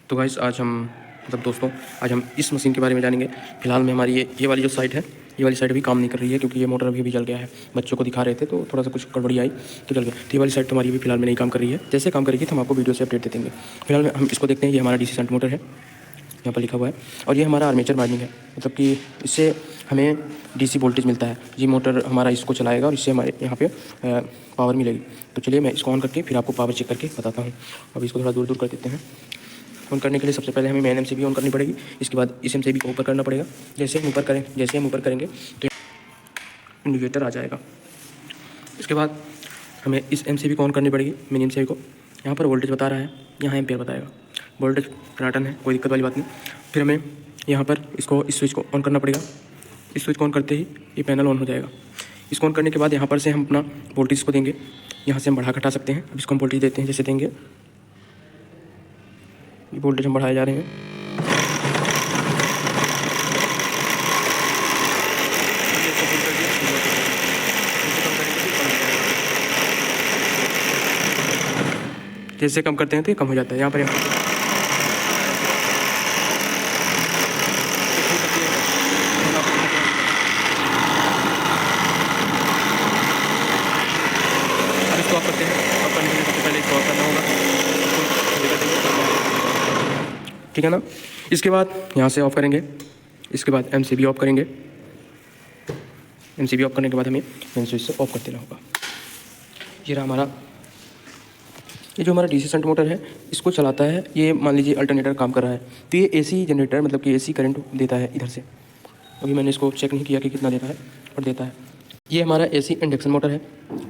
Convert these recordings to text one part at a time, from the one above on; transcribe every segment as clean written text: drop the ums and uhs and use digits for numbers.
तो गाइस आज हम दोस्तों आज हम इस मशीन के बारे में जानेंगे। फिलहाल में हमारी ये वाली जो साइड है, ये वाली साइड अभी काम नहीं कर रही है क्योंकि ये मोटर अभी जल गया है। बच्चों को दिखा रहे थे तो थोड़ा सा कुछ गड़बड़ी आई तो जल गया। तो ये वाली साइड तो हमारी अभी फिलहाल में नहीं काम कर रही है। जैसे काम करेगी तो हम आपको वीडियो से अपडेट दे देंगे। फिलहाल में हम इसको देखते हैं। ये हमारा डीसी शंट मोटर है, यहाँ पर लिखा हुआ है, और ये हमारा आर्मेचर वायरिंग है, मतलब कि इससे हमें डीसी वोल्टेज मिलता है। ये मोटर हमारा इसको चलाएगा और इससे हमारे यहाँ पे पावर मिलेगी। तो चलिए मैं इसको ऑन करके फिर आपको पावर चेक करके बताता हूँ। अब इसको थोड़ा दूर कर देते हैं। ऑन करने के लिए सबसे पहले हमें मेन एमसीबी ऑन करनी पड़ेगी। इसके बाद इस एमसीबी को ऊपर करना पड़ेगा। जैसे हम ऊपर करेंगे तो इंडिकेटर आ जाएगा। इसके बाद हमें इस एमसीबी को ऑन करनी पड़ेगी, मेन एमसीबी को। यहाँ पर वोल्टेज बता रहा है, यहाँ एम्पियर बताएगा। वोल्टेज टनाटन है, कोई दिक्कत वाली बात नहीं। फिर हमें यहाँ पर इस स्विच को ऑन करना पड़ेगा। इस स्विच को ऑन करते ही ये पैनल ऑन हो जाएगा। इसको ऑन करने के बाद यहाँ पर से हम अपना वोल्टेज को देंगे। यहाँ से हम बढ़ा घटा सकते हैं। अब इसको हम वोल्टेज देते हैं, जैसे देंगे ये वोल्टेज हम बढ़ाए जा रहे हैं। जैसे कम करते हैं तो ये कम हो जाता है। यहाँ पर अब इसको ऑफ करते हैं। ऑफ करने के लिए सबसे पहले इसको ऑफ करना होगा, ठीक है ना। इसके बाद यहाँ से ऑफ करेंगे। इसके बाद एमसीबी ऑफ करेंगे। एमसीबी ऑफ करने के बाद हमें मेन स्विच से ऑफ कर देना होगा। ये रहा हमारा, ये जो हमारा डीसी शंट मोटर है इसको चलाता है। ये मान लीजिए अल्टरनेटर काम कर रहा है तो ये एसी जनरेटर, मतलब कि एसी करंट देता है इधर से। अभी मैंने इसको चेक नहीं किया कि कितना देता है, पर देता है। ये हमारा एसी इंडक्शन मोटर है।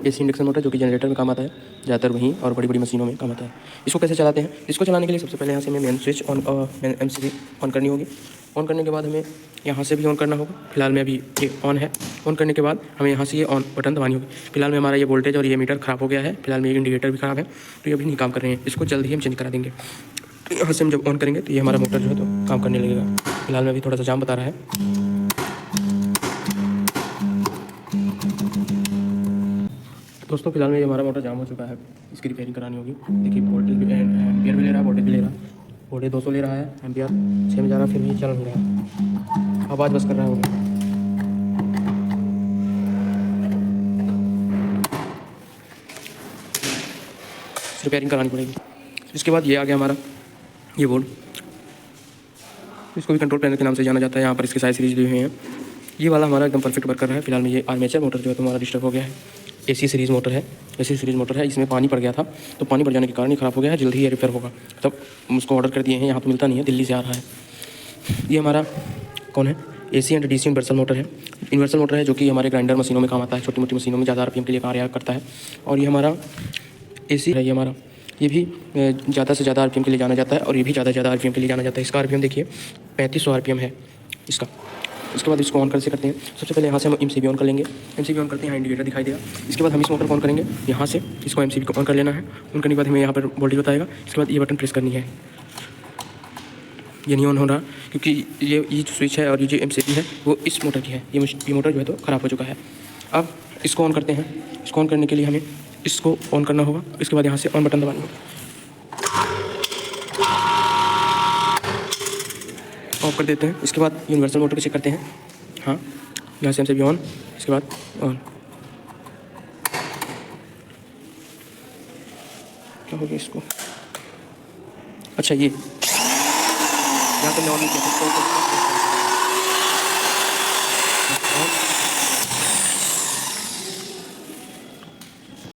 एसी इंडक्शन मोटर जो कि जनरेटर में काम आता है ज़्यादातर, वहीं और बड़ी बड़ी मशीनों में काम आता है। इसको कैसे चलाते हैं? इसको चलाने के लिए सबसे पहले यहाँ से हमें main switch on, MCB on करनी होगी। ऑन करने के बाद हमें यहाँ से भी ऑन करना होगा। फिलहाल में अभी ये ऑन है। ऑन करने के बाद हमें यहाँ से ये ऑन बटन दबानी होगी। फिलहाल में हमारा ये वोल्टेज और ये मीटर ख़राब हो गया है। फिलहाल में ये इंडिकेटर भी ख़राब है, तो ये अभी नहीं काम कर रहे हैं। इसको जल्द ही हम चेंज करा देंगे। यहाँ से हम जब ऑन करेंगे तो ये हमारा मोटर जो है तो काम करने लगेगा। फिलहाल में अभी थोड़ा सा जाम बता रहा है। दोस्तों फिलहाल में ये हमारा मोटर जाम हो चुका है, इसकी रिपेयरिंग करानी होगी। देखिए वोल्टेज भी एम्पियर भी ले रहा है, वोल्टेज भी ले रहा है। वोल्टेज 200 ले रहा है, एम्पियर 6 में जा रहा है, फिर भी चल रहा है। आवाज़ बस कर रहा है। रिपेयरिंग करानी पड़ेगी। इसके बाद ये आ गया हमारा ये बोर्ड। इसको भी कंट्रोल पैनल के नाम से जाना जाता है। यहाँ पर इसके साइज सीरीज दिए हुए हैं। ये वाला हमारा एकदम परफेक्ट वर्क कर रहा है। फिलहाल में ये आर्मेचर मोटर जो है तो हमारा डिस्टर्ब हो गया है। एसी सीरीज़ मोटर है, एसी सीरीज़ मोटर है। इसमें पानी पड़ गया था, तो पानी पड़ जाने के कारण ये ख़राब हो गया है। जल्दी ही ये रिपेयर होगा। तब हम उसको ऑर्डर कर दिए हैं, यहाँ तो मिलता नहीं है, दिल्ली से आ रहा है। ये हमारा कौन है? AC and DC universal motor है। यूनिवर्सल मोटर है जो कि हमारे ग्राइंडर मशीनों में काम आता है, छोटी मोटी मशीनों में ज़्यादा आरपीएम के लिए कार्य करता है। और ये हमारा एसी है, ये हमारा, ये भी ज़्यादा से ज़्यादा आरपीएम के लिए जाना जाता है, और ये भी ज़्यादा से ज़्यादा आरपीएम के लिए जाना जाता है। इसका आरपीएम देखिए 3500 आरपीएम है इसका। इसके बाद इसको ऑन कैसे करते हैं? सबसे पहले यहाँ से हम एमसीबी ऑन कर लेंगे। एमसीबी ऑन करते हैं, यहाँ इंडिकेटर दिखाई देगा। इसके बाद हम इस मोटर को ऑन करेंगे। यहाँ से इसको एमसीबी को ऑन कर लेना है। ऑन करने के बाद हमें यहाँ पर वोल्टेज बताएगा। इसके बाद ये बटन प्रेस करनी है। ये नहीं ऑन हो रहा क्योंकि ये जो स्विच है और ये जो एमसीबी है वो इस मोटर की है। ये मोटर जो है तो ख़राब हो चुका है। अब इसको ऑन करते हैं। इसको ऑन करने के लिए हमें इसको ऑन करना होगा। इसके बाद यहाँ से ऑन बटन दबाना होगा। ऑफ कर देते हैं। इसके बाद यूनिवर्सल मोटर को चेक करते हैं। हाँ, यहाँ से एमसीबी ऑन, इसके बाद ऑन। क्या हो गया इसको? अच्छा, ये यहाँ पर ऑन नहीं किया।